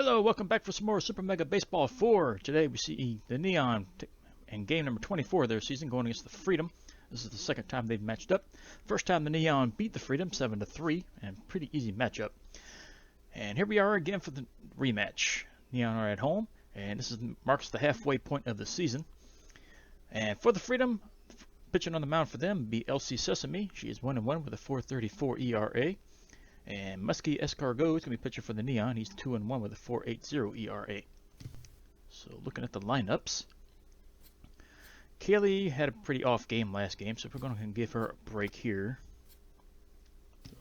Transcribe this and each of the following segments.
Hello, welcome back for some more Super Mega Baseball 4. Today we see the Neon in game number 24 of their season going against the Freedom. This is the second time they've matched up. First time the Neon beat the Freedom 7-3, and pretty easy matchup. And here we are again for the rematch. Neon are at home, and this marks the halfway point of the season. And for the Freedom, pitching on the mound for them would be LC Sesame. She is 1-1 with a 4.34 ERA. And Muskie Escargot is going to be pitching for the Neon. He's 2-1 with a 4.80 ERA. So looking at the lineups, Kaylee had a pretty off game last game, so we're going to give her a break here.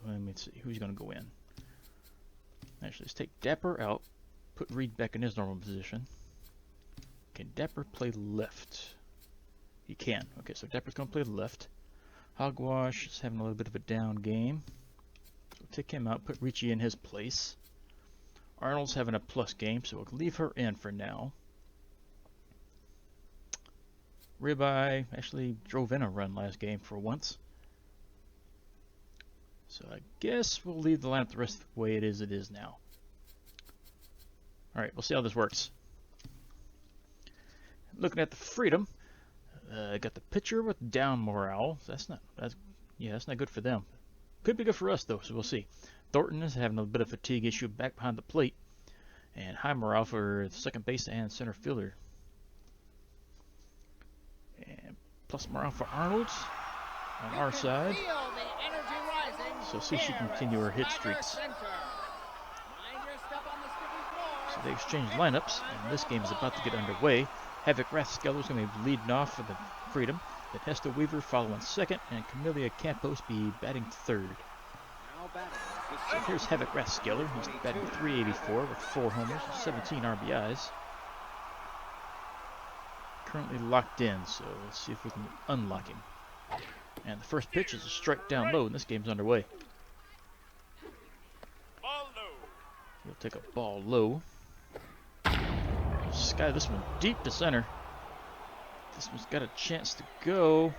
Let me see who's going to go in. Actually, let's take Dapper out, put Reed back in his normal position. Can Dapper play left? He can. Okay, so Dapper's going to play left. Hogwash is having a little bit of a down game. So take him out, put Ricci in his place. Arnold's having a plus game, so we'll leave her in for now. Ribeye actually drove in a run last game for once. So I guess we'll leave the lineup the rest of the way it is now. Alright, we'll see how this works. Looking at the Freedom, got the pitcher with down morale. That's not good for them. Could be good for us, though, so we'll see. Thornton is having a bit of fatigue issue back behind the plate. And high morale for second base and center fielder. And plus morale for Arnold on our side. So see if she can continue her hit streaks. So they exchange lineups, and this game is about to get underway. Havoc Rathskeller is going to be leading off for the Freedom. Then Hester Weaver following second, and Camellia Campos be batting third. So here's Havoc Rathskeller. He's batting .384 with 4 homers and 17 RBIs. Currently locked in, so let's see if we can unlock him. And the first pitch is a strike down low, and this game's underway. He'll take a ball low. Sky this one deep to center. This one's got a chance to go.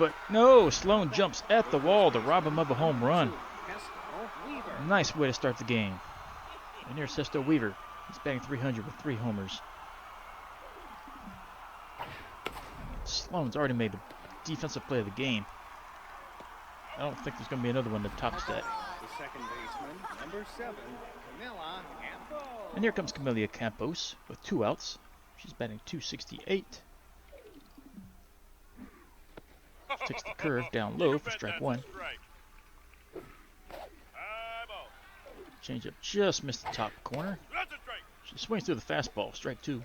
But no, Sloan jumps at the wall to rob him of a home run. Nice way to start the game. And here's Hester Weaver. He's batting .300 with 3 homers. Sloan's already made the defensive play of the game. I don't think there's going to be another one that tops that. The second baseman, number 7, Camilla Campos. And here comes Camellia Campos with 2 outs. She's batting .268. Takes the curve down low for strike 1. Change up just missed the top corner. She swings through the fastball, strike 2.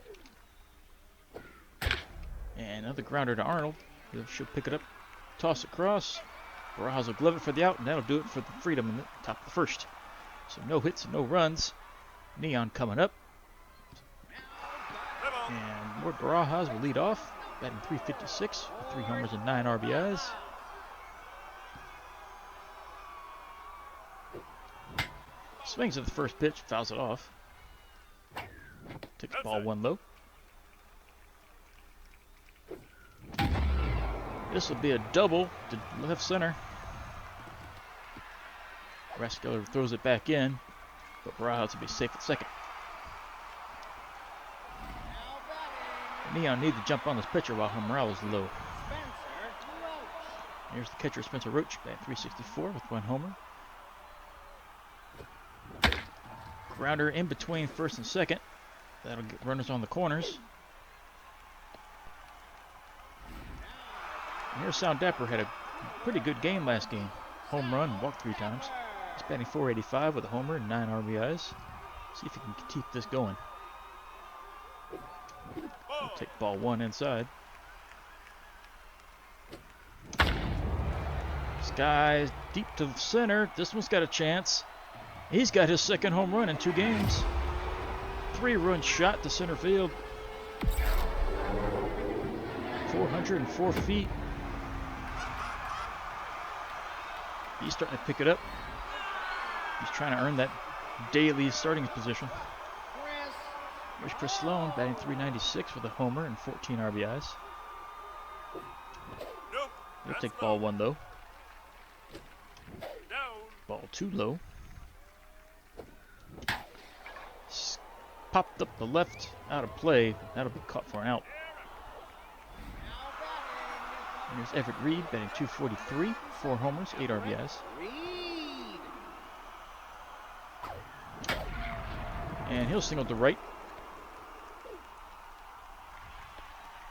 And another grounder to Arnold. She'll pick it up, toss across. Barajas will glove it for the out, and that'll do it for the Freedom in the top of the first. So no hits, no runs. Neon coming up. And Ward Barajas will lead off, batting .356 with 3 homers and 9 RBIs. Swings at the first pitch, fouls it off. Takes the ball 1 low. This will be a double to left center. Rathskeller throws it back in, but Barajas will be safe at second. Neon need to jump on this pitcher while her morale is low. Here's the catcher, Spencer Roach, batting .364 with 1 homer. Grounder in between first and second. That'll get runners on the corners. And here's Sound Dapper, had a pretty good game last game. Home run, walked 3 times. He's batting .485 with a homer and 9 RBIs. See if he can keep this going. We'll take ball 1 inside. Sky's deep to the center. This one's got a chance. He's got his second home run in 2 games. 3-run shot to center field. 404 feet. He's starting to pick it up. He's trying to earn that daily starting position. Here's Chris Sloan, batting .396 with a homer and 14 RBIs. He'll take ball 1 though. Ball 2 low. popped up the left, out of play. That'll be caught for an out. And here's Everett Reed batting 243, 4 homers, 8 RBIs. And he'll single to right.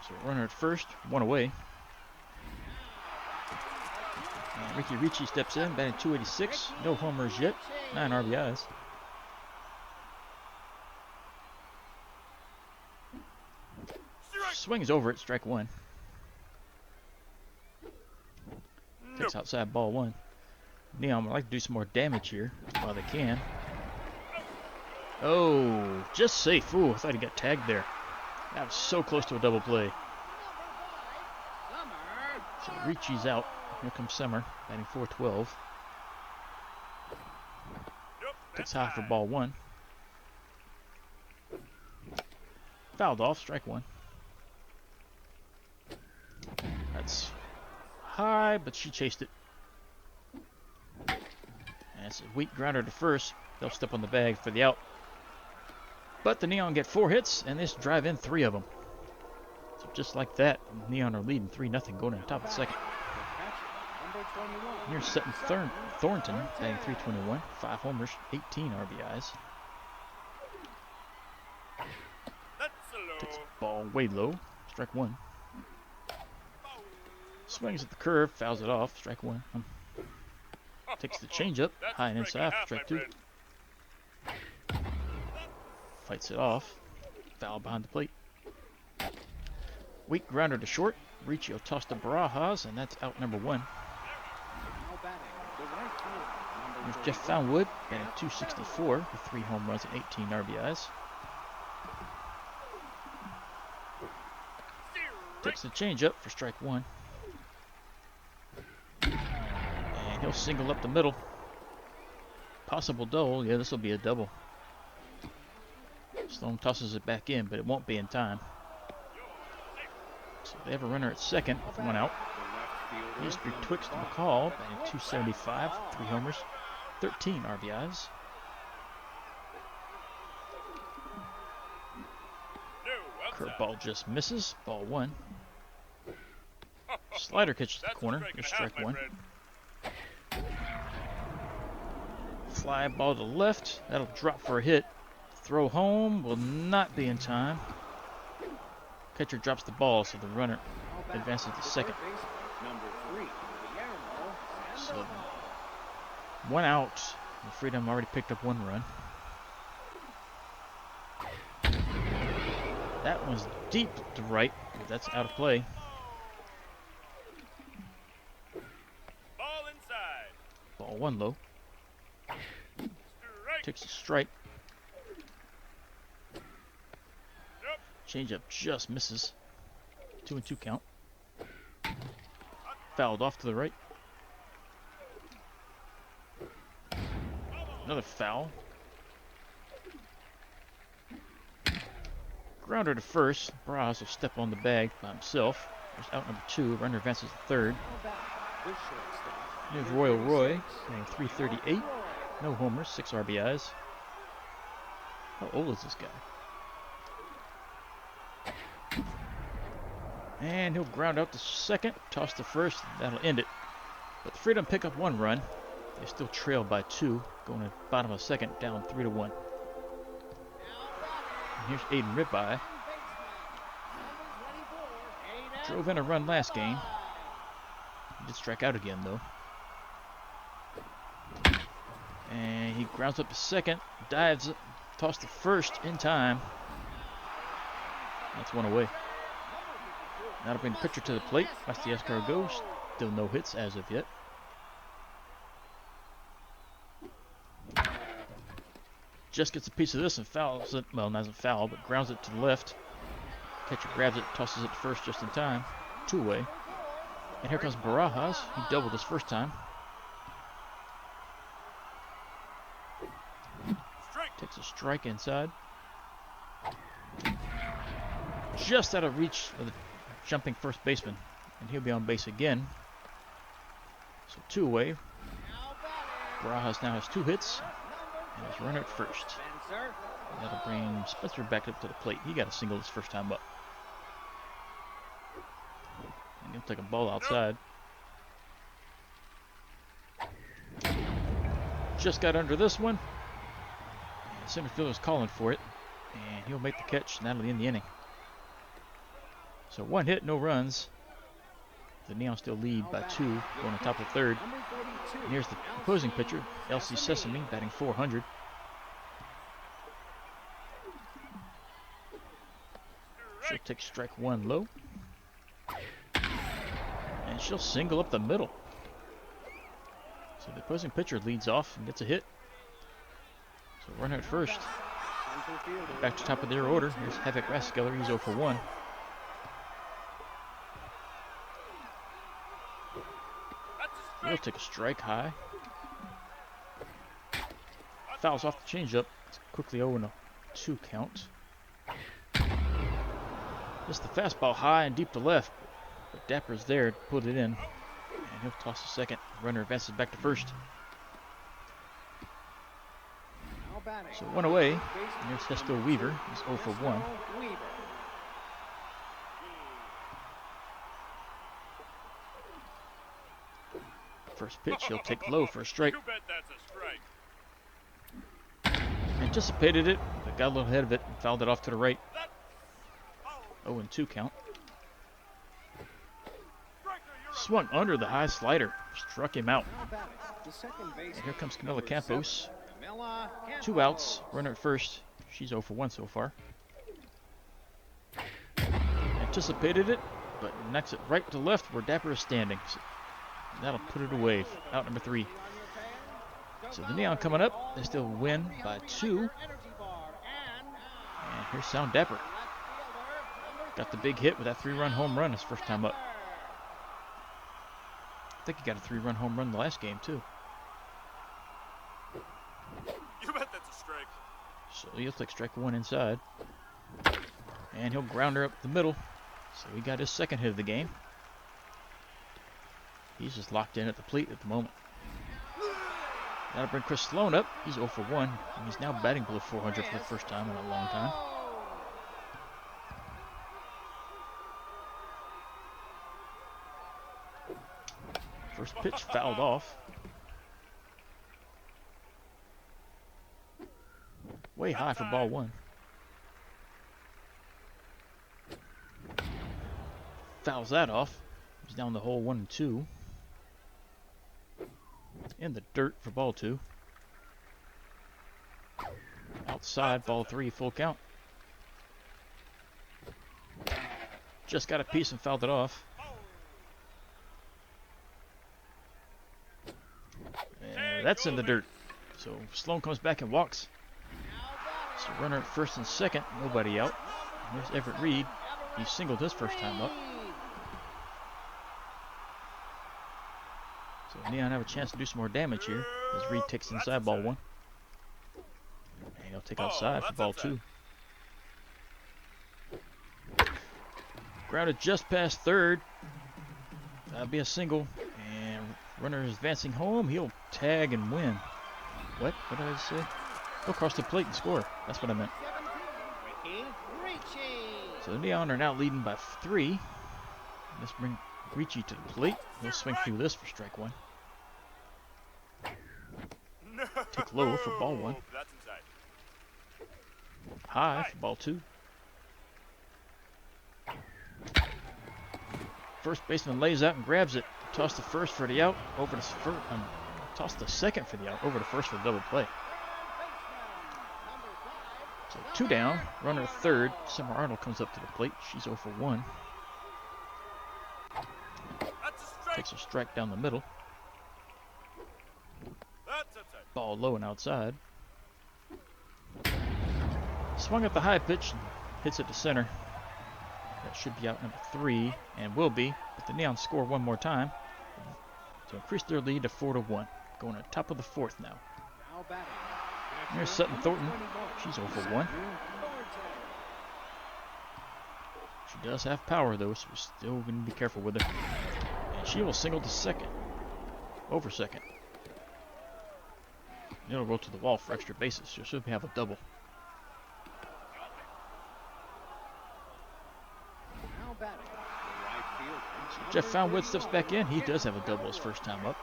So runner at first, 1 away. And Ricky Ricci steps in, batting 286, no homers yet, 9 RBIs. Swings over it, strike 1. Takes outside, ball 1. Neon would like to do some more damage here while they can. Oh, just safe. Ooh, I thought he got tagged there. That was so close to a double play. So Ricci's out. Here comes Summer, batting 412. Takes high for ball 1. Fouled off, strike 1. That's high, but she chased it. And it's a weak grounder to first. They'll step on the bag for the out. But the Neon get 4 hits, and this drive in 3 of them. So just like that, Neon are leading 3-0 going to the top of the second. Here's Sutton Thornton, batting 321, 5 homers, 18 RBIs. Takes the ball way low, strike 1. Swings at the curve, fouls it off, strike 1. Takes the changeup, high and inside, strike 2. Fights it off, foul behind the plate. Weak grounder to short. Ricci will toss to Barajas, and that's out number 1. There's Jeff Foundwood, batting 264 with 3 home runs and 18 RBIs. Takes the changeup for strike 1. And he'll single up the middle. Possible double. Yeah, this will be a double. Sloan tosses it back in, but it won't be in time. So they have a runner at second with 1 out. Here's betwixt McCall, batting 275, 3 homers, 13 RBIs. Curveball just misses, ball 1. Slider catches the corner, here's strike 1. Fly ball to left, that'll drop for a hit. Throw home will not be in time. Catcher drops the ball, so the runner advances to second. So 1 out. The Freedom already picked up 1 run. That one's deep to right, but that's out of play. Ball inside. Ball 1 low. Takes a strike. Changeup just misses. 2-2 count. Fouled off to the right. Another foul. Grounder to first. Braz will step on the bag by himself. There's out number 2. Runner advances to third. Here's Royal Roy, hitting 338. No homers, 6 RBIs. How old is this guy? And he'll ground out to second, toss to first, that'll end it. But the Freedom pick up 1 run. They still trail by 2, going to the bottom of the second, down 3-1. And here's Aiden Ribeye. Drove in a run last game. He did strike out again, though. And he grounds up to second, dives, toss to first in time. That's 1 away. That'll bring the pitcher to the plate. Watch the escrow go. Still no hits as of yet. Just gets a piece of this and fouls it. Well, doesn't foul, but grounds it to the left. Catcher grabs it, tosses it to first just in time. 2 away. And here comes Barajas. He doubled his first time. Takes a strike inside. Just out of reach of the jumping first baseman. And he'll be on base again. So 2 away. Barajas now has 2 hits. And his runner at first. sir. That'll bring Spencer back up to the plate. He got a single his first time up. And he'll take a ball outside. Just got under this one. And center fielder's calling for it. And he'll make the catch, and that'll end the inning. So 1 hit, no runs. The Neons still lead by 2, going on top of third. Number 42. And here's the opposing pitcher, LC Sesame, batting .400. She'll take strike 1 low. And she'll single up the middle. So the opposing pitcher leads off and gets a hit. So runner at first. Center fielder. Back to top of their order. Here's Havoc Raskeller. He's 0 for 1. He'll take a strike high. Fouls off the changeup. It's quickly 0-2 count. Just the fastball high and deep to left. But Dapper's there to put it in. And he'll toss the second. Runner advances back to first. Now batting. So 1 away. And there's Hesto Weaver. He's 0 for 1. Weaver. First pitch, he'll take low for a strike. You bet that's a strike. Anticipated it, but got a little ahead of it and fouled it off to the right. 0-2 count. Swung under the high slider. Struck him out. Now batting. The second base. And here comes Camilla Campos. Camilla 2 Campos. outs. Runner at first. She's 0 for 1 so far. Anticipated it, but knocks it right to left where Dapper is standing. So that'll put it away. Out number 3. So the Neon coming up. They still win by 2. And here's Sound Dapper. Got the big hit with that 3-run home run his first time up. I think he got a 3-run home run the last game too. You bet that's a strike. So he'll take strike 1 inside. And he'll ground her up the middle. So he got his second hit of the game. He's just locked in at the plate at the moment. That'll bring Chris Sloan up. He's 0 for 1. And he's now batting below 400 for the first time in a long time. First pitch fouled off. Way high for ball 1. Fouls that off. He's down the hole 1-2. In the dirt for ball 2. Outside, ball 3, full count. Just got a piece and fouled it off. And that's in the dirt. So Sloan comes back and walks. So runner at first and second, nobody out. And there's Everett Reed. He singled his first time up. So Neon have a chance to do some more damage here as Reed takes inside ball 1. And he'll take outside for ball 2. Grounded just past third. That'll be a single. And runner is advancing home. He'll tag and win. What? What did I say? He'll cross the plate and score. That's what I meant. So the Neon are now leading by 3. Let's bring Ricci to the plate. He'll swing through this for strike 1. No. Take low for ball 1. That's inside. High for ball 2. First baseman lays out and grabs it. Toss the first for the out. Over to first. Toss the second for the out. Over to first for the double play. So 2 down. Runner at third. Summer Arnold comes up to the plate. She's 0 for 1. That's a strike. Takes a strike down the middle. That's outside. Ball low and outside. Swung at the high pitch and hits it to center. That should be out number 3 and will be, but the Neons score 1 more time to increase their lead to 4-1. Going on top of the 4th now. Now batting. Here's Sutton Thornton. She's 0 for 1. She does have power though, so we're still going to be careful with her. And she will single to second. Over second. It'll roll to the wall for extra bases. She'll have a double. batting, the right fielder. Jeff Foundwood steps back in. He does have a double his first time up.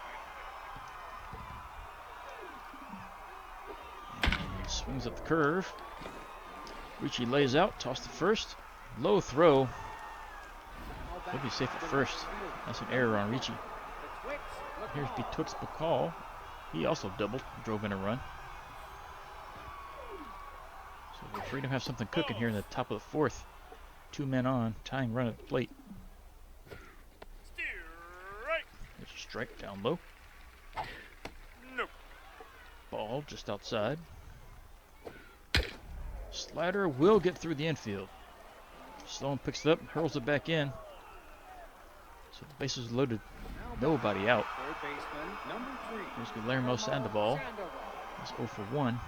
And swings up the curve. Ricci lays out, toss to first. Low throw. He'll be safe at first. That's an error on Ricci. Here's Betwixt Bacall. He also doubled, drove in a run. So the Freedom have something cooking here in the top of the fourth. 2 men on, tying run at the plate. Strike. There's a strike down low. Nope. Ball just outside. Slider will get through the infield. Sloan picks it up, hurls it back in. So the bases loaded. Nobody out. Third baseman, number 3. Here's Guillermo Sandoval. He's 0 for 1.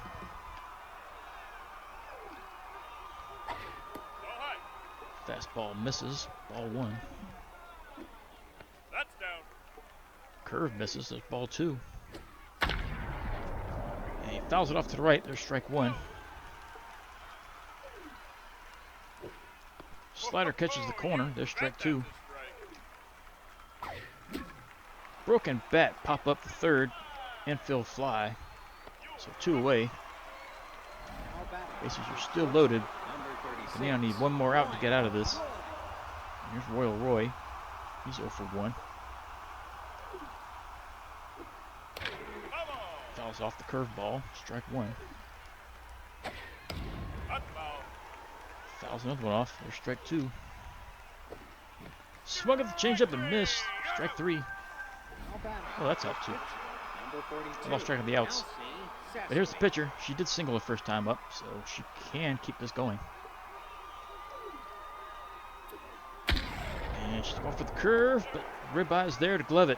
Go high. Fastball misses. Ball 1. That's down. Curve misses. There's ball 2. And he fouls it off to the right. There's strike 1. Slider catches the corner. There's strike 2. Broken bat pop up the third. Infield fly. So 2 away. Bases are still loaded. The Neon need one more out to get out of this. And here's Royal Roy. He's 0 for 1. Fouls off the curveball. Strike 1. Fouls another one off. There's strike 2. Swung at the changeup and missed. Strike 3. Oh, that's out too. I lost track of the outs. But here's the pitcher. She did single the first time up, so she can keep this going. And she's going for the curve, but Ribeye is there to glove it.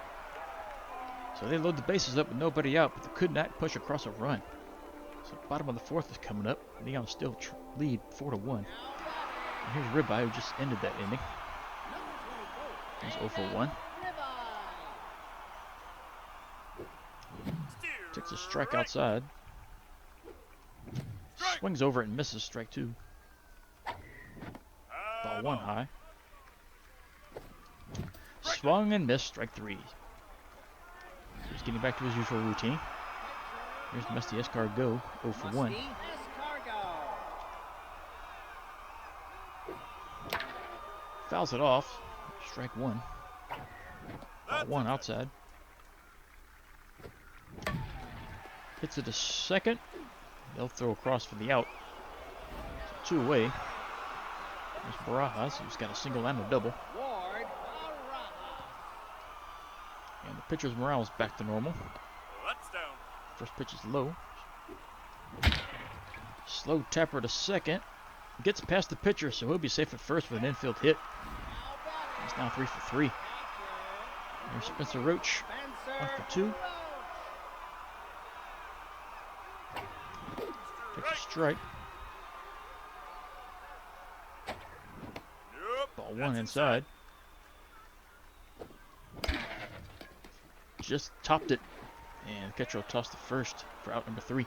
So they load the bases up with nobody out, but they could not push across a run. So bottom of the fourth is coming up. Neon still lead 4 to 1. And here's Ribeye, who just ended that inning. He's 0 for 1. Takes a strike outside. Swings over it and misses. Strike 2. Ball 1 high. Swung and missed. Strike 3. He's getting back to his usual routine. Here's Musty Escargot, 0 for 1. Fouls it off. Strike 1. Ball 1 outside. Hits it to second. They'll throw across for the out. So 2 away. There's Barajas, who's got a single and a double. And the pitcher's morale is back to normal. That's down. First pitch is low. Slow tapper to second. Gets past the pitcher, so he'll be safe at first with an infield hit. He's now 3 for 3. There's Spencer Roach, 1 for 2. Takes a strike. Nope. Ball 1 inside. Just topped it. And Ketchel tossed the first for out number 3.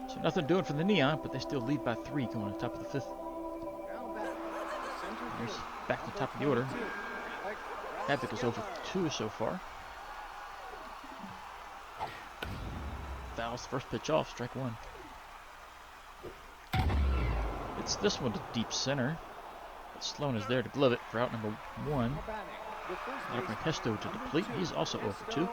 So nothing doing for the Neon, but they still lead by 3 going to the top of the 5th. Here's back to the top of the order. Havoc is over 2 so far. Fouls the first pitch off, strike 1. It's this one to deep center. But Sloan is there to glove it for out number 1. That'll bring Hesto to deplete. He's also 0 for 2.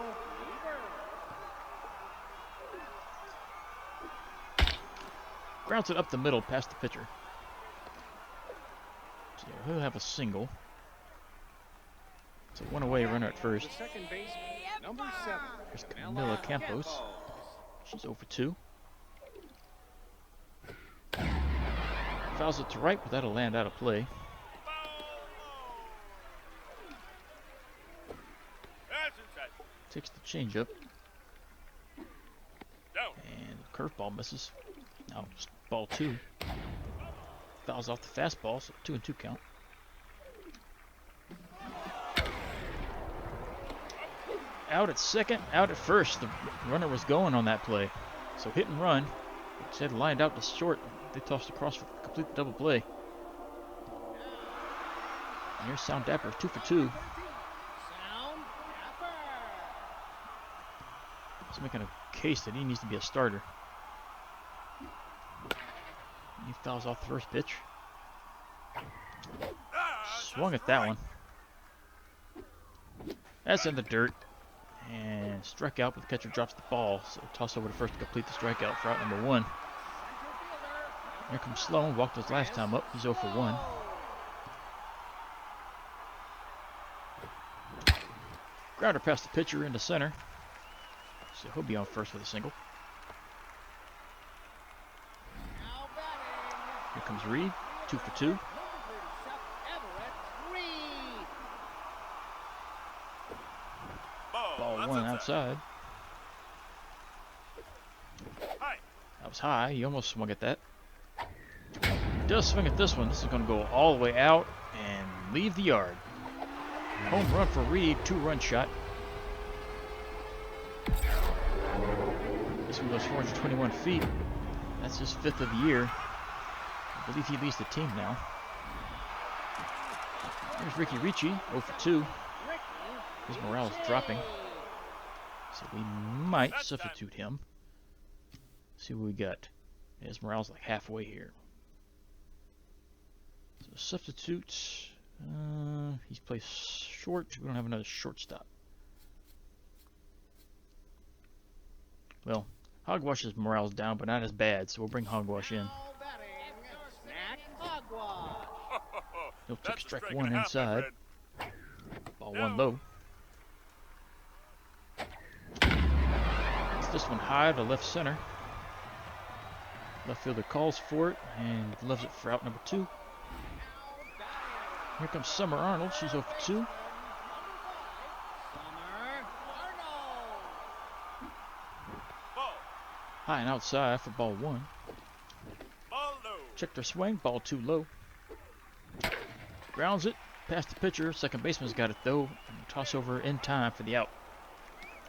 Grounds it up the middle past the pitcher. So he'll have a single. It's a 1 away runner at first. There's Camila Campos. She's 0 for 2. Fouls it to right, but that'll land out of play. Takes the changeup. And the curveball misses. Now just ball 2. Fouls off the fastball, so 2-2 count. Out at second, out at first. The runner was going on that play. So hit and run. Instead lined out to short. They tossed across for complete double play. And here's Sound Dapper, 2 for 2. Sound Dapper. He's making a case that he needs to be a starter. He fouls off the first pitch. Swung at that one. That's in the dirt. And struck out, but the catcher drops the ball. So toss over to first to complete the strikeout for out number 1. Here comes Sloan. Walked his last time up. He's 0 for 1. Grounder past the pitcher into center. So he'll be on first with a single. Now batting. Here comes Reed. 2 for 2. Number 37, Everett Reed. Ball That's 1 outside. Hi. That was high. He almost swung at that. He does swing at this one. This is going to go all the way out and leave the yard. Home run for Reed. 2-run shot. This one goes 421 feet. That's his 5th of the year. I believe he leads the team now. Here's Ricky Ricci, 0 for 2. His morale is dropping. So we might substitute him. See what we got. His morale's like halfway here. So substitutes. He's placed short. We don't have another shortstop. Well, Hogwash's morale's down, but not as bad, so we'll bring Hogwash in. Now batting. Snack Hogwash. He'll take That's a strike strike 1 and a half, my inside. friend. Ball No. 1 low. It's this one high to left center. Left fielder calls for it and loves it for out number 2. Here comes Summer Arnold. She's 0 for 2. Summer Arnold. Ball. High and outside for ball 1. Ball low. Checked her swing. Ball 2 low. Grounds it. Past the pitcher. Second baseman's got it though. And toss over in time for the out.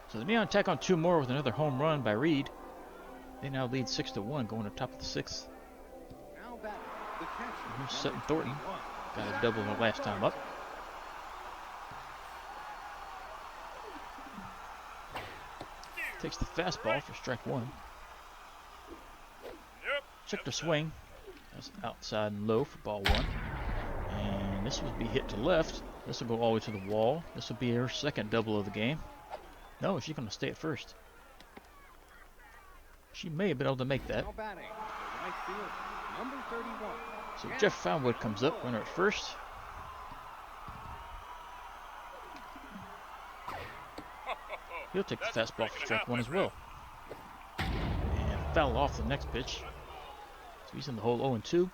So the Neon tack on 2 more with another home run by Reed. They now lead 6-1 going to top of the 6th. Now batting. The catcher. Here's Sutton Thornton. Got a double the last time up. Takes the fastball for strike 1. Yep. Checked her swing. That's outside and low for ball 1. And this will be hit to left. This will go all the way to the wall. This will be her second double of the game. No, she's going to stay at first. She may have been able to make that. Now batting. The right field. Number 31. So Jeff Foundwood comes up, runner at first. He'll take the That's a fastball for strike strike and a half, 1 my as well. And foul off the next pitch. So he's in the hole 0-2.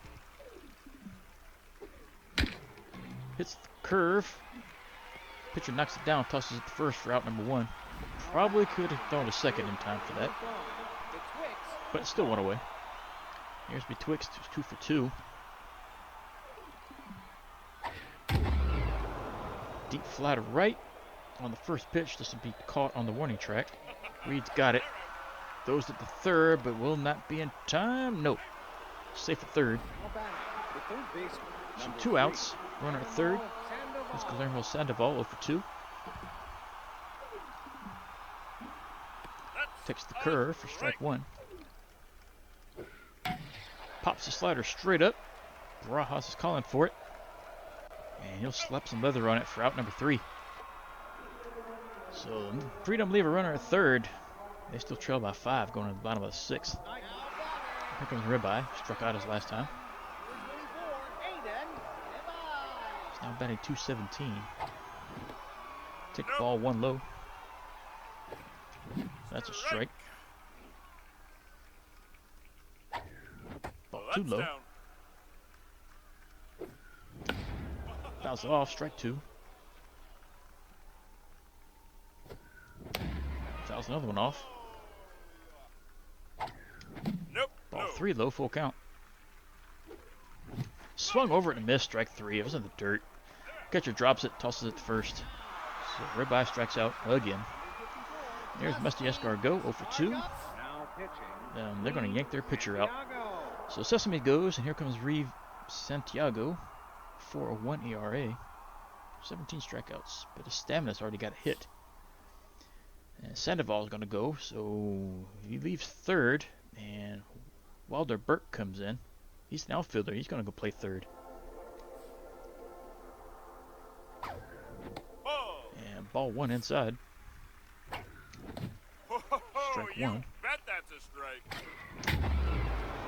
Hits the curve. Pitcher knocks it down, tosses it to first for out number 1. Probably could have thrown a second in time for that, but it still went away. Here's Betwixt, who's 2 for 2. Deep fly to right on the first pitch. This will be caught on the warning track. Reed's got it. Throws it to third, but will not be in time. Nope. Safe at third. Now batting. The third baseman. So Number 2 outs. Runner at third. Sandoval. That's Guillermo Sandoval, 0 for 2. Takes the curve for strike 1. Pops the slider straight up. Barajas is calling for it. And he'll slap some leather on it for out number 3. So Freedom leave a runner at third. They still trail by 5 going to the bottom of the 6th. Here comes Ribeye. Struck out his last time. He's now batting 217. Take the ball 1 low. That's a strike. Ball 2 low. Fouls it off. Strike 2. Fouls another one off. Nope. Ball 3 low. Full count. Swung over it and missed. Strike 3. It was in the dirt. Catcher drops it. Tosses it to first. So Ribeye strikes out again. There's Musty Escargot, 0 for 2. Now pitching. They're going to yank their pitcher out. Santiago. So Sesame goes, and here comes Reeve Santiago, 4.01 ERA. 17 strikeouts, but his stamina's already got a hit. And Sandoval's going to go, so he leaves third, and Wilder Burke comes in. He's an outfielder. He's going to go play third. And ball one inside. Strike You one. bet that's a strike.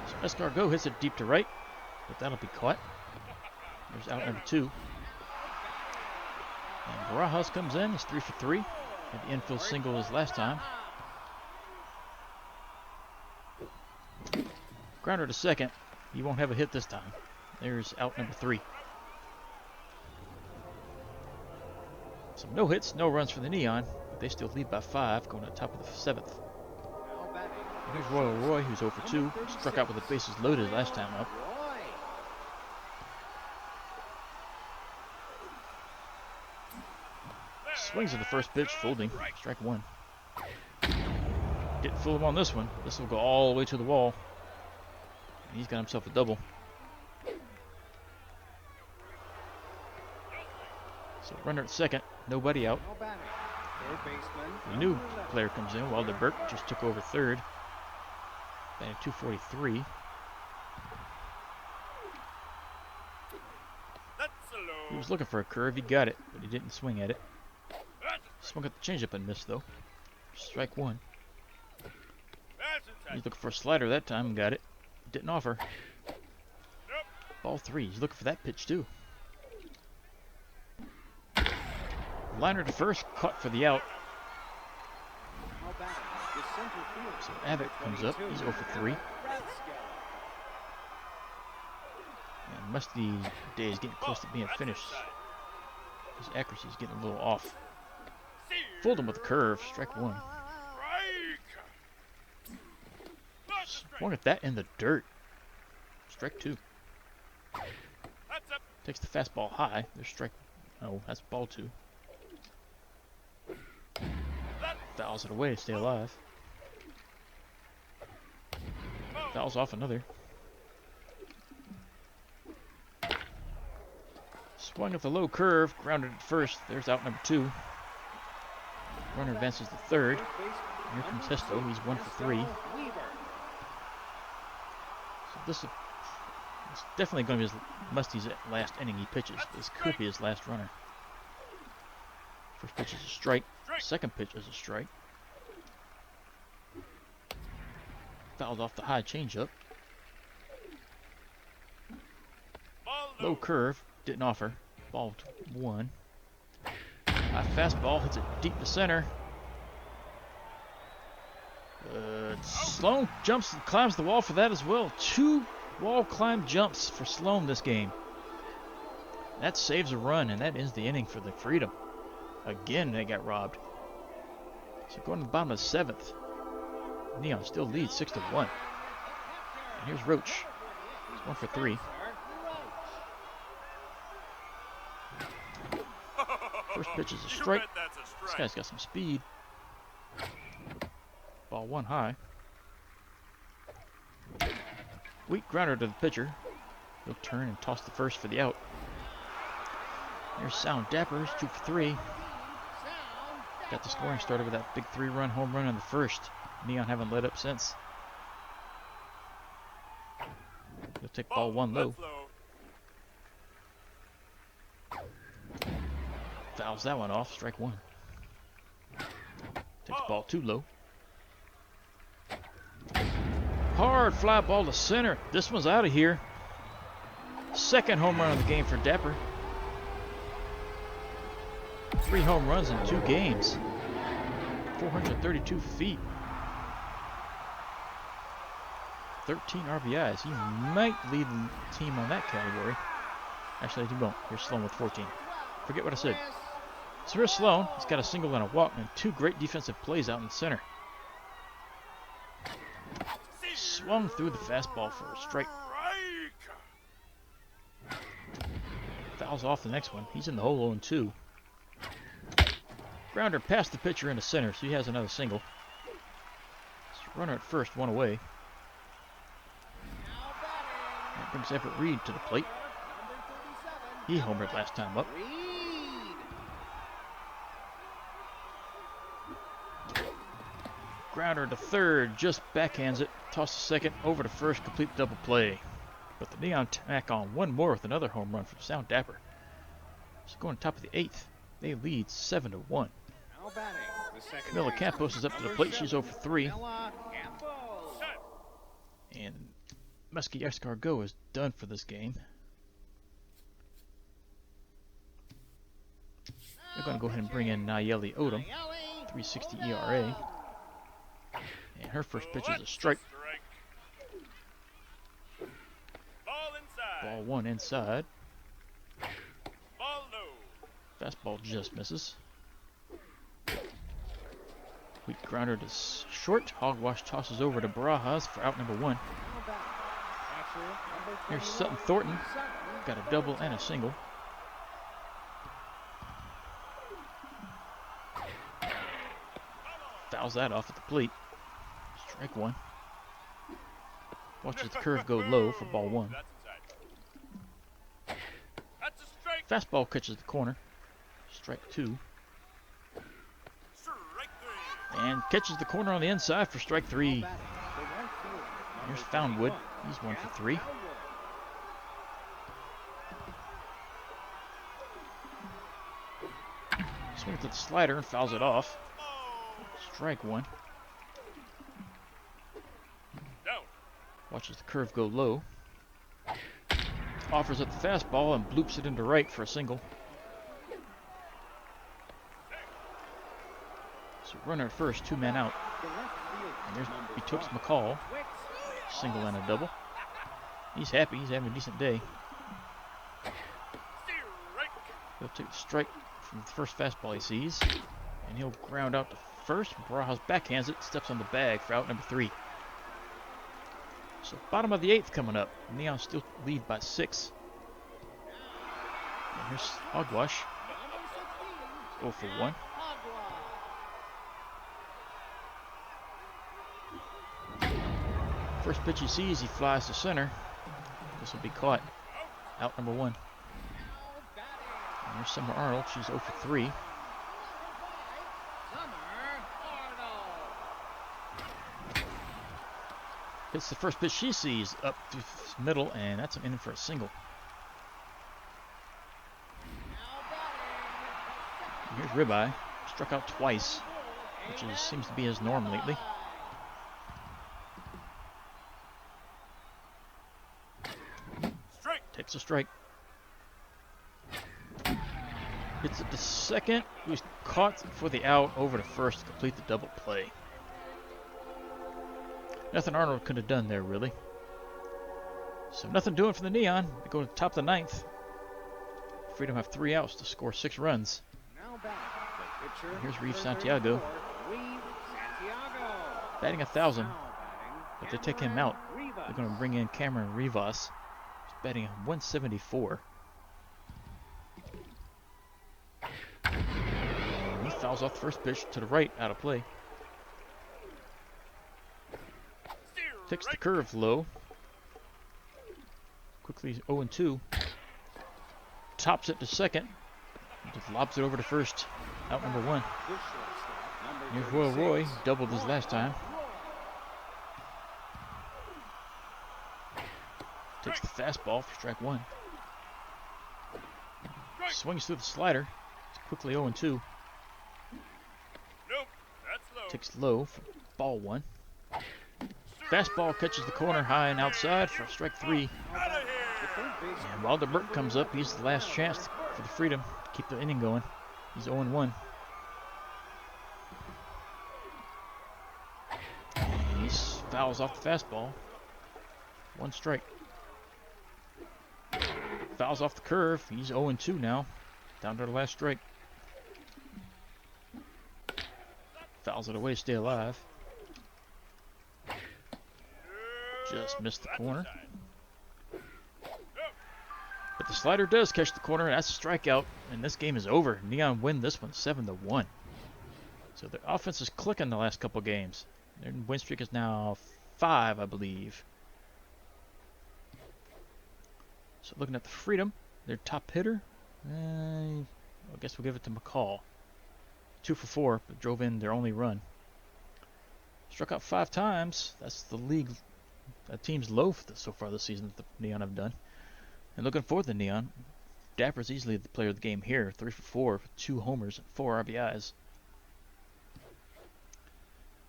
So Escargot hits it deep to right, but that'll be caught. There's out number two. And Barajas comes in. He's 3 for 3. Had the infield single his last time. Grounder to second. He won't have a hit this time. There's out number 3. So no hits, no runs for the Neon, but they still lead by 5, going to the top of the 7th. And here's Royal Roy, who's 0 for 2. Struck out with the bases loaded last time up. Swings at the first pitch, folding. Strike one. Didn't fool him on this one. This will go all the way to the wall. And he's got himself a double. So runner at second, nobody out. A new player comes in. Wilder Burke just took over third. Batting 243. He was looking for a curve. He got it, but he didn't swing at it. Swung at the changeup and missed though. Strike one. He's looking for a slider that time and got it. Didn't offer. Ball 3. He's looking for that pitch too. Liner to first, caught for the out. So Abbott comes up. He's 0 for 3. And Musty Day is getting close to being finished. His accuracy is getting a little off. Fooled him with a curve. Strike one. Swung at that in the dirt. Strike two. Takes the fastball high. There's strike. Oh, that's ball 2. Fouls it away to stay alive. Fouls off another. Swung at the low curve. Grounded at first. There's out number 2. Runner advances to third. Here comes Hesto. He's 1 for 3. So this is definitely going to be Musty's last inning he pitches. This could be his last runner. First pitch is a strike. Second pitch is a strike. Fouled off the high changeup. Low curve. Didn't offer. Ball 1. High fastball hits it deep to center. Sloan jumps and climbs the wall for that as well. 2 wall climb jumps for Sloan this game. That saves a run, and that ends the inning for the Freedom. Again, they got robbed. So going to the bottom of the 7th. Neon still leads 6-1. And here's Roach. He's 1 for 3. First pitch is a strike. This guy's got some speed. Ball 1 high. Weak grounder to the pitcher. He'll turn and toss the first for the out. There's Sound Dappers, 2 for 3. Got the scoring started with that big 3-run home run in the first. Neon haven't let up since. He'll take ball 1 low. Fouls that one off, strike 1. Takes ball 2 low. Hard fly ball to center. This one's out of here. Second home run of the game for Dapper. 3 home runs in 2 games. 432 feet. 13 RBIs. He might lead the team on that category. Actually, he won't. Here's Sloan with 14. Forget what I said. So here's Sloan. He's got a single and a walk and 2 great defensive plays out in the center. Swung through the fastball for a strike. Fouls off the next one. He's in the hole 0-2. Grounder past the pitcher into center, so he has another single. So runner at first, 1 away. That brings Everett Reed to the plate. He homered last time up. Grounder to third, just backhands it. Toss to second, over to first, complete double play. But the Neon tack on one more with another home run from Sound Dapper. So going top of the 8th, they lead 7-1. Now batting, the second Camilla baseman, Campos is up to the number plate. She's 0 7, for 3. Camilla Campos. And Muskie Escargot is done for this game. They're going to go ahead and bring in Nayeli Odom, 360 ERA. And her first pitch is a strike. Ball inside. Ball 1 inside. Ball low. Fastball just misses. Weak grounder to short. Hogwash tosses over to Barajas for out number 1. Now batting, catcher, number Here's 21, Sutton Thornton. Sutton Got a double and a single. Fouls that off at the plate. Strike 1. Watches the curve go low for ball 1. That's inside. That's a strike. Fastball catches the corner. Strike 2. Strike 3. And catches the corner on the inside for strike 3. batting, the right fielder, Here's number Foundwood. 21, He's 1 for Jeff 3. Foundwood. Swings to the slider and fouls it off. Strike 1. Down. Watches the curve go low. Offers up the fastball and bloops it into right for a single. So runner at first, 2 men out. The left fielder, And there's number Betwixt 5, McCall. Wicks. Single and a double. He's happy. He's having a decent day. Strike. He'll take the strike from the first fastball he sees. And he'll ground out to first. Barajas backhands it. Steps on the bag for out number 3. So bottom of the 8th coming up. Neon still lead by 6. And here's Hogwash. 0 for 1. First pitch he sees, he flies to center. This will be caught. Out number 1. And here's Summer Arnold. She's 0 for 3. Hits the first pitch she sees up to the middle, and that's an inning for a single. And here's Ribeye. Struck out twice, which seems to be his norm lately. Strike. Takes a strike. Hits it to second. Who's caught for the out over to first to complete the double play. Nothing Arnold could have done there, really. So nothing doing for the Neon. They go to the top of the 9th. Freedom have 3 outs to score 6 runs. Now batting, the pitcher, Here's Reeves number Santiago. 34, Reeves Santiago. Batting 1,000, Now batting, but they take him Cameron out. Rivas. They're going to bring in Cameron Rivas. He's batting 174. And he fouls off the first pitch to the right, out of play. Takes the curve low. Quickly 0-2. Tops it to second. Just lobs it over to first. Out number 1. Good shortstop, number Here's Roy 36, Roy. Doubled his last time. Takes the fastball for strike 1. Swings through the slider. It's quickly 0-2. Nope. That's low. Takes low for ball 1. Fastball catches the corner high and outside for strike 3. Out of here. The third baseman, And Wilder Burke comes up. He's the last chance for the Freedom to keep the inning going. He's 0-1. And he fouls off the fastball. 1 strike. Fouls off the curve. He's 0-2 now. Down to the last strike. Fouls it away to stay alive. Just missed the corner. But the slider does catch the corner, and that's a strikeout, and this game is over. Neon win this one 7-1. So their offense is clicking the last couple games. Their win streak is now 5, I believe. So looking at the Freedom, their top hitter, I guess we'll give it to McCall. 2 for 4, but drove in their only run. Struck out 5 times. That's the league team's low so far this season that the Neon have done. And looking forward to Neon, Dapper's easily the player of the game here. 3 for 4 with 2 homers and 4 RBIs.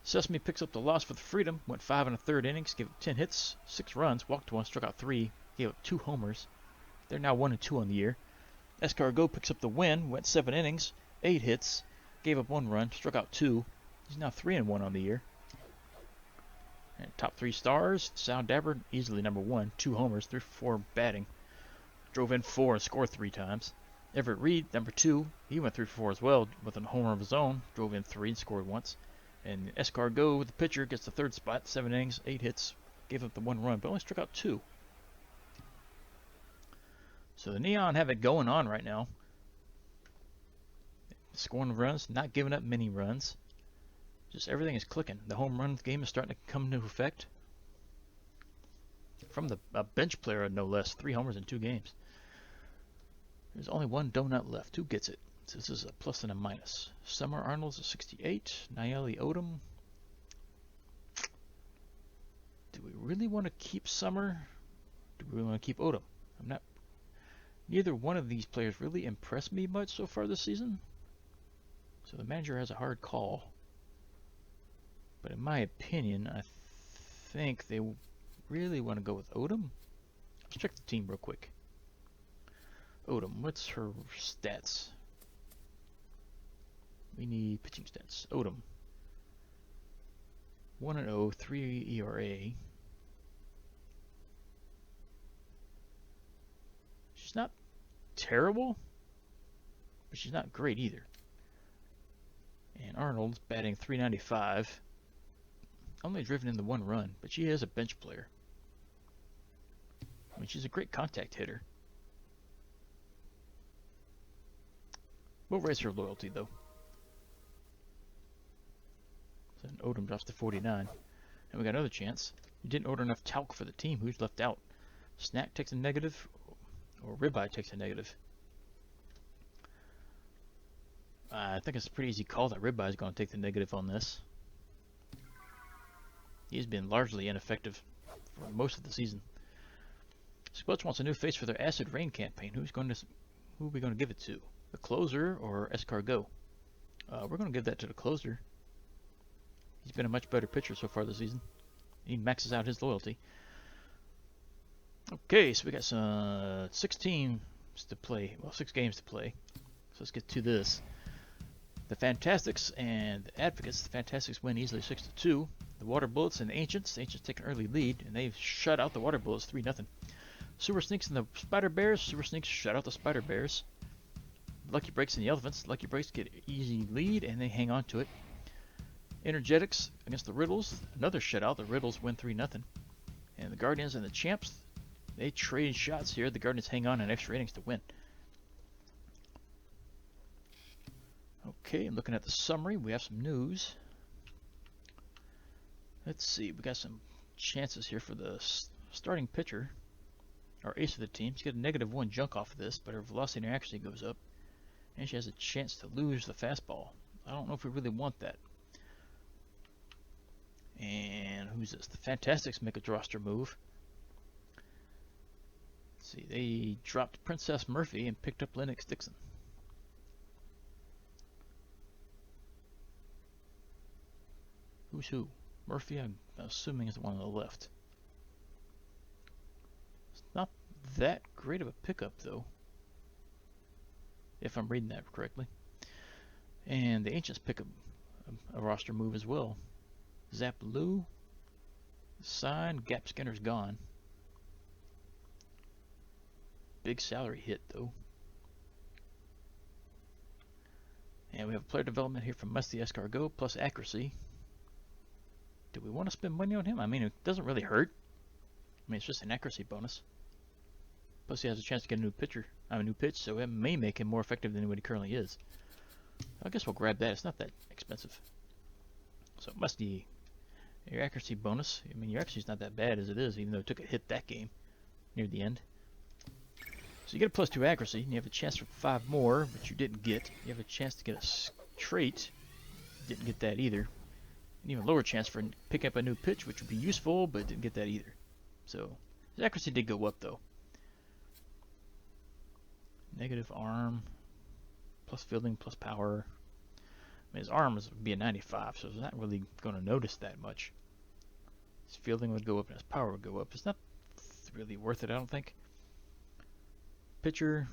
Sesame picks up the loss for the Freedom. Went 5 1/3 innings, gave up 10 hits, 6 runs, walked 1, struck out 3, gave up 2 homers. They're now 1-2 on the year. Escargot picks up the win. Went 7 innings, 8 hits, gave up 1 run, struck out 2. He's now 3-1 on the year. And top 3 stars, Sal Dapper, easily number 1, 2 homers, 3 for 4 batting. Drove in 4 and scored 3 times. Everett Reed, number 2, he went 3 for 4 as well with a homer of his own. Drove in 3 and scored once. And Escargot, the pitcher, gets the 3rd spot, 7 innings, 8 hits, gave up the 1 run, but only struck out 2. So the Neon have it going on right now. Scoring runs, not giving up many runs. Just everything is clicking. The home run game is starting to come into effect. From a bench player, no less. 3 homers in 2 games. There's only 1 donut left. Who gets it? So this is a plus and a minus. Summer Arnold's a 68. Nayeli Odom. Do we really want to keep Summer? Do we want to keep Odom? I'm not. Neither one of these players really impressed me much so far this season. So the manager has a hard call. But in my opinion, I think they really want to go with Odom. Let's check the team real quick. Odom, what's her stats? We need pitching stats. Odom. 1-0, 3 ERA. She's not terrible, but she's not great either. And Arnold's batting .395. Only driven in the 1 run, but she is a bench player. I mean, she's a great contact hitter. We'll raise her loyalty, though. So then Odom drops to 49. And we got another chance. We didn't order enough talc for the team. Who's left out? Snack takes a negative, or Ribeye takes a negative. I think it's a pretty easy call that Ribeye is going to take the negative on this. He's been largely ineffective for most of the season. Squelch wants a new face for their Acid Rain campaign. Who are we going to give it to? The closer or Escargot? We're going to give that to the closer. He's been a much better pitcher so far this season. He maxes out his loyalty. Okay, so we got some 6 teams to play. Well, 6 games to play. So let's get to this. The Fantastics and the Advocates. The Fantastics win easily 6-2. The Water Bullets and the Ancients. The Ancients take an early lead, and they've shut out the Water Bullets 3-0. Sewer Sneaks and the Spider Bears. Sewer Sneaks shut out the Spider Bears. Lucky Breaks and the Elephants. Lucky Breaks get an easy lead, and they hang on to it. Energetics against the Riddles. Another shutout. The Riddles win 3-0. And the Guardians and the Champs. They trade shots here. The Guardians hang on in extra innings to win. Okay, and looking at the summary, we have some news. Let's see, we got some chances here for the starting pitcher, our ace of the team. She's got a -1 junk off of this, but her velocity and accuracy goes up. And she has a chance to lose the fastball. I don't know if we really want that. And who's this? The Fantastics make a roster move. Let's see, they dropped Princess Murphy and picked up Lennox Dixon. Who's who? Murphy, I'm assuming, is the one on the left. It's not that great of a pickup, though, if I'm reading that correctly. And the Ancients pick up a roster move as well. Zap Lou, sign, Gap Skinner's gone. Big salary hit, though. And we have player development here from Musty Escargot, plus accuracy. Do we want to spend money on him? I mean, it doesn't really hurt. I mean, it's just an accuracy bonus. Plus, he has a chance to get a new pitcher. A new pitch, so it may make him more effective than what he currently is. I guess we'll grab that. It's not that expensive. So it must be your accuracy bonus. I mean, your accuracy is not that bad as it is, even though it took a hit that game near the end. So you get a +2 accuracy, and you have a chance for 5 more, but you didn't get. You have a chance to get a trait. You didn't get that either. An even lower chance for picking up a new pitch, which would be useful, but didn't get that either. So his accuracy did go up though. Negative arm, plus fielding, plus power. I mean, his arm would be a 95, so he's not really going to notice that much. His fielding would go up and his power would go up. It's not really worth it, I don't think. Pitcher,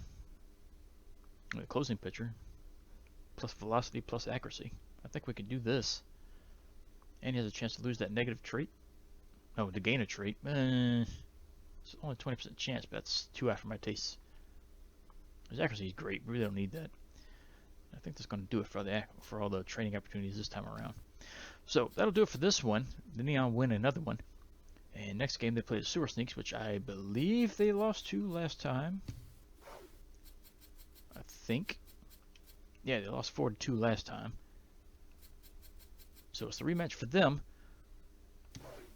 closing pitcher, plus velocity, plus accuracy. I think we can do this. And he has a chance to lose that negative trait. No, to gain a trait. It's only 20% chance, but that's too after my tastes. His accuracy is great. We really don't need that. I think that's going to do it for all the training opportunities this time around. So that'll do it for this one. The Neon win another one. And next game they play the Sewer Sneaks, which I believe they lost to last time. I think. Yeah, they lost 4-2 last time. So it's the rematch for them.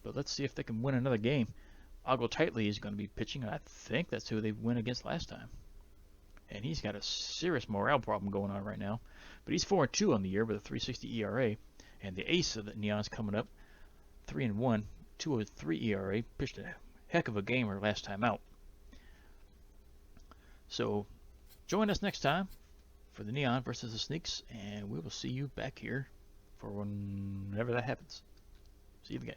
But let's see if they can win another game. I'll Tightly is going to be pitching. I think that's who they went against last time. And he's got a serious morale problem going on right now. But he's 4-2 on the year with a 3.60 ERA. And the ace of the Neon's coming up, 3-1, 2.03 ERA. Pitched a heck of a gamer last time out. So join us next time for the Neon versus the Sneaks, and we will see you back here for whenever that happens. See you again.